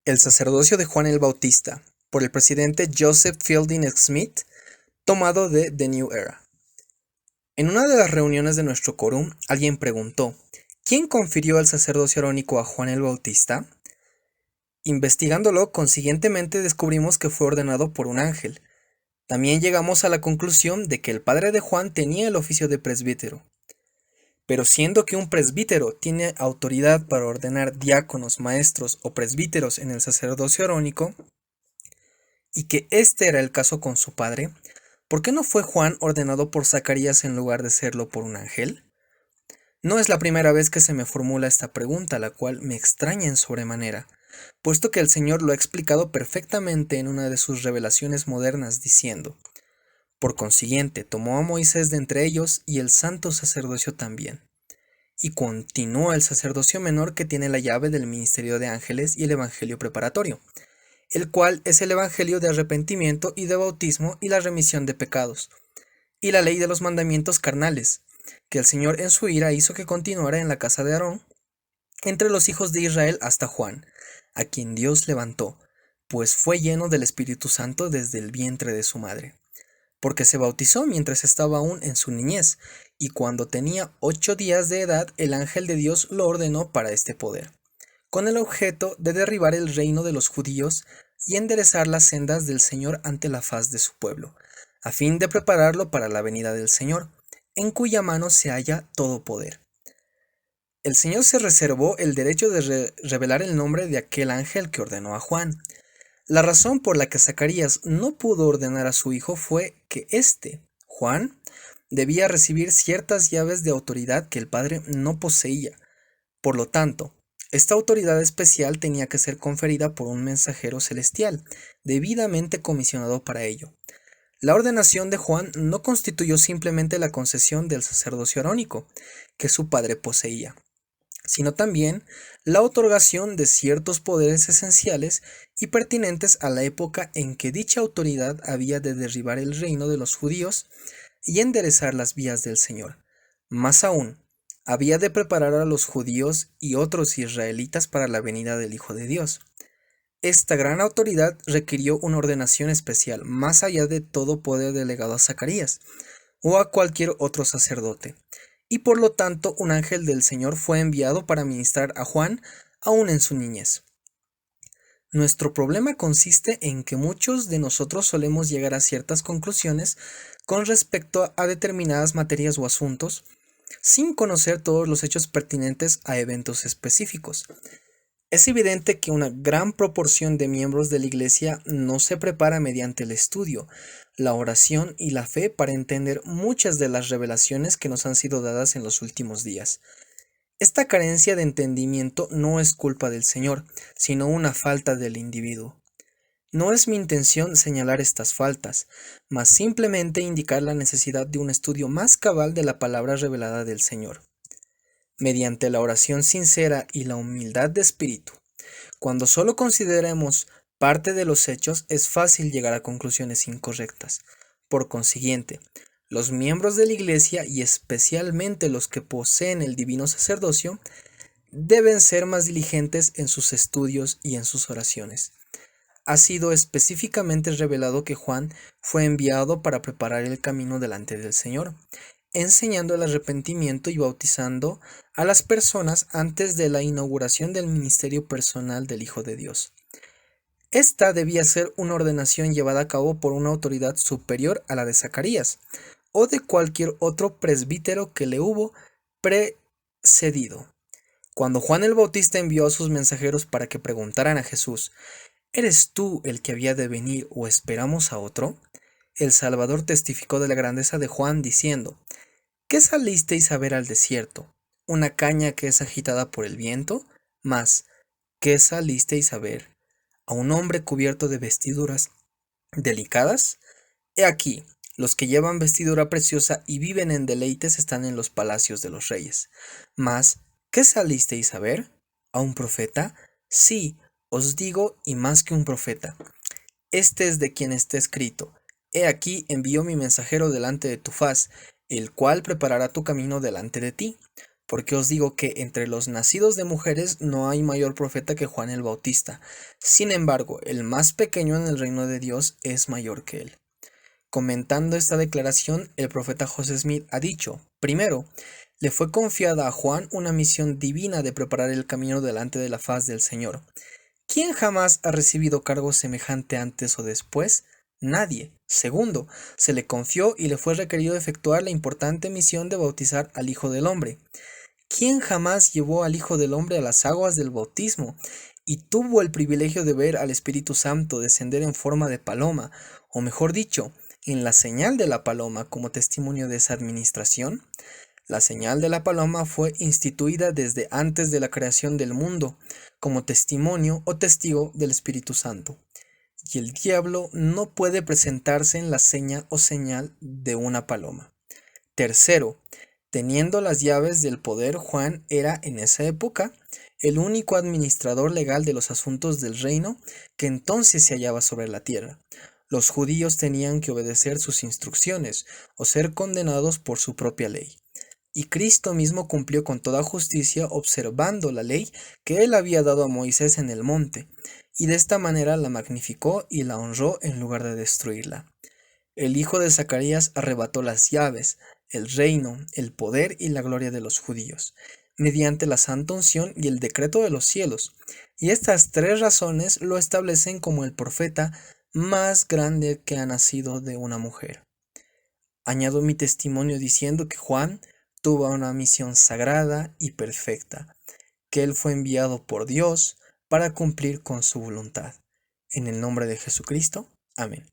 El sacerdocio de Juan el Bautista, por el presidente Joseph Fielding Smith, tomado de The New Era. En una de las reuniones de nuestro quórum, alguien preguntó, ¿quién confirió el sacerdocio arónico a Juan el Bautista? Investigándolo, consiguientemente descubrimos que fue ordenado por un ángel. También llegamos a la conclusión de que el padre de Juan tenía el oficio de presbítero. Pero siendo que un presbítero tiene autoridad para ordenar diáconos, maestros o presbíteros en el sacerdocio arónico, y que este era el caso con su padre, ¿por qué no fue Juan ordenado por Zacarías en lugar de serlo por un ángel? No es la primera vez que se me formula esta pregunta, la cual me extraña en sobremanera, puesto que el Señor lo ha explicado perfectamente en una de sus revelaciones modernas, diciendo, por consiguiente, tomó a Moisés de entre ellos y el santo sacerdocio también. Y continúa el sacerdocio menor que tiene la llave del ministerio de ángeles y el evangelio preparatorio, el cual es el evangelio de arrepentimiento y de bautismo y la remisión de pecados, y la ley de los mandamientos carnales, que el Señor en su ira hizo que continuara en la casa de Aarón, entre los hijos de Israel hasta Juan, a quien Dios levantó, pues fue lleno del Espíritu Santo desde el vientre de su madre, porque se bautizó mientras estaba aún en su niñez, y cuando tenía 8 días de edad el ángel de Dios lo ordenó para este poder, con el objeto de derribar el reino de los judíos y enderezar las sendas del Señor ante la faz de su pueblo, a fin de prepararlo para la venida del Señor, en cuya mano se halla todo poder. El Señor se reservó el derecho de revelar el nombre de aquel ángel que ordenó a Juan. La razón por la que Zacarías no pudo ordenar a su hijo fue que Juan, debía recibir ciertas llaves de autoridad que el padre no poseía. Por lo tanto, esta autoridad especial tenía que ser conferida por un mensajero celestial, debidamente comisionado para ello. La ordenación de Juan no constituyó simplemente la concesión del sacerdocio arónico, que su padre poseía, sino también la otorgación de ciertos poderes esenciales y pertinentes a la época en que dicha autoridad había de derribar el reino de los judíos y enderezar las vías del Señor. Más aún, había de preparar a los judíos y otros israelitas para la venida del Hijo de Dios. Esta gran autoridad requirió una ordenación especial, más allá de todo poder delegado a Zacarías o a cualquier otro sacerdote, y por lo tanto un ángel del Señor fue enviado para ministrar a Juan aún en su niñez. Nuestro problema consiste en que muchos de nosotros solemos llegar a ciertas conclusiones con respecto a determinadas materias o asuntos, sin conocer todos los hechos pertinentes a eventos específicos. Es evidente que una gran proporción de miembros de la Iglesia no se prepara mediante el estudio, la oración y la fe para entender muchas de las revelaciones que nos han sido dadas en los últimos días. Esta carencia de entendimiento no es culpa del Señor, sino una falta del individuo. No es mi intención señalar estas faltas, mas simplemente indicar la necesidad de un estudio más cabal de la palabra revelada del Señor. Mediante la oración sincera y la humildad de espíritu, cuando solo consideremos parte de los hechos, es fácil llegar a conclusiones incorrectas. Por consiguiente, los miembros de la Iglesia, y especialmente los que poseen el divino sacerdocio, deben ser más diligentes en sus estudios y en sus oraciones. Ha sido específicamente revelado que Juan fue enviado para preparar el camino delante del Señor, enseñando el arrepentimiento y bautizando a las personas antes de la inauguración del ministerio personal del Hijo de Dios. Esta debía ser una ordenación llevada a cabo por una autoridad superior a la de Zacarías, o de cualquier otro presbítero que le hubo precedido. Cuando Juan el Bautista envió a sus mensajeros para que preguntaran a Jesús, ¿eres tú el que había de venir o esperamos a otro? El Salvador testificó de la grandeza de Juan diciendo, ¿qué salisteis a ver al desierto? ¿Una caña que es agitada por el viento? Mas, ¿qué salisteis a ver? ¿A un hombre cubierto de vestiduras delicadas? He aquí, los que llevan vestidura preciosa y viven en deleites están en los palacios de los reyes. Mas, ¿qué salisteis a ver? ¿A un profeta? Sí, os digo, y más que un profeta. Este es de quien está escrito: He aquí envío mi mensajero delante de tu faz, el cual preparará tu camino delante de ti. porque os digo que entre los nacidos de mujeres no hay mayor profeta que Juan el Bautista. Sin embargo, el más pequeño en el reino de Dios es mayor que él. Comentando esta declaración, el profeta José Smith ha dicho: primero, le fue confiada a Juan una misión divina de preparar el camino delante de la faz del Señor. ¿Quién jamás ha recibido cargo semejante antes o después? Nadie. Segundo, se le confió y le fue requerido efectuar la importante misión de bautizar al Hijo del Hombre. ¿Quién jamás llevó al Hijo del Hombre a las aguas del bautismo y tuvo el privilegio de ver al Espíritu Santo descender en forma de paloma, o mejor dicho, en la señal de la paloma como testimonio de esa administración? La señal de la paloma fue instituida desde antes de la creación del mundo, como testimonio o testigo del Espíritu Santo. Y el diablo no puede presentarse en la seña o señal de una paloma. Tercero, teniendo las llaves del poder, Juan era en esa época el único administrador legal de los asuntos del reino que entonces se hallaba sobre la tierra. Los judíos tenían que obedecer sus instrucciones o ser condenados por su propia ley. Y Cristo mismo cumplió con toda justicia observando la ley que él había dado a Moisés en el monte, y de esta manera la magnificó y la honró en lugar de destruirla. El hijo de Zacarías arrebató las llaves, el reino, el poder y la gloria de los judíos, mediante la santa unción y el decreto de los cielos, y estas tres razones lo establecen como el profeta más grande que ha nacido de una mujer. Añado mi testimonio diciendo que Juan tuvo una misión sagrada y perfecta, que él fue enviado por Dios para cumplir con su voluntad. En el nombre de Jesucristo. Amén.